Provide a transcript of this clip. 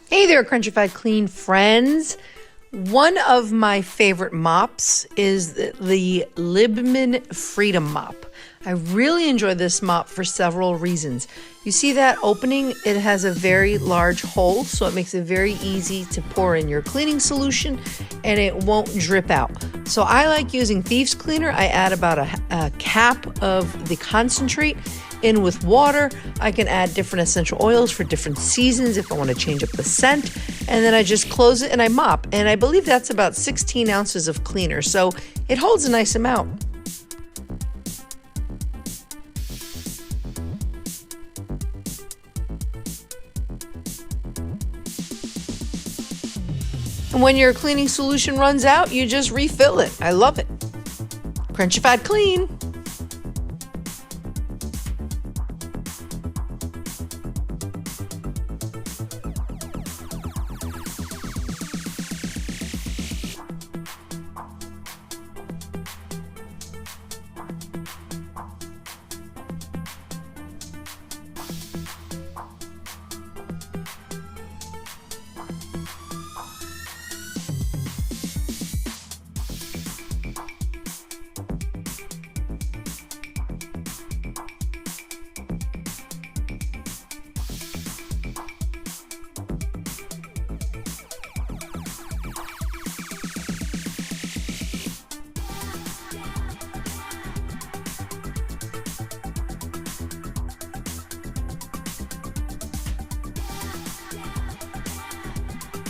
Hey there, Crunchified Clean friends. One of my favorite mops is the Libman Freedom Mop. I really enjoy this mop for several reasons. You see that opening? It has a very large hole, so it makes it very easy to pour in your cleaning solution and it won't drip out. So I like using Thieves Cleaner. I add about a cap of the concentrate in with water. I can add different essential oils for different seasons if I want to change up the scent. And then I just close it and I mop. And I believe that's about 16 ounces of cleaner. So it holds a nice amount. And when your cleaning solution runs out, you just refill it. I love it. Crunchified Clean.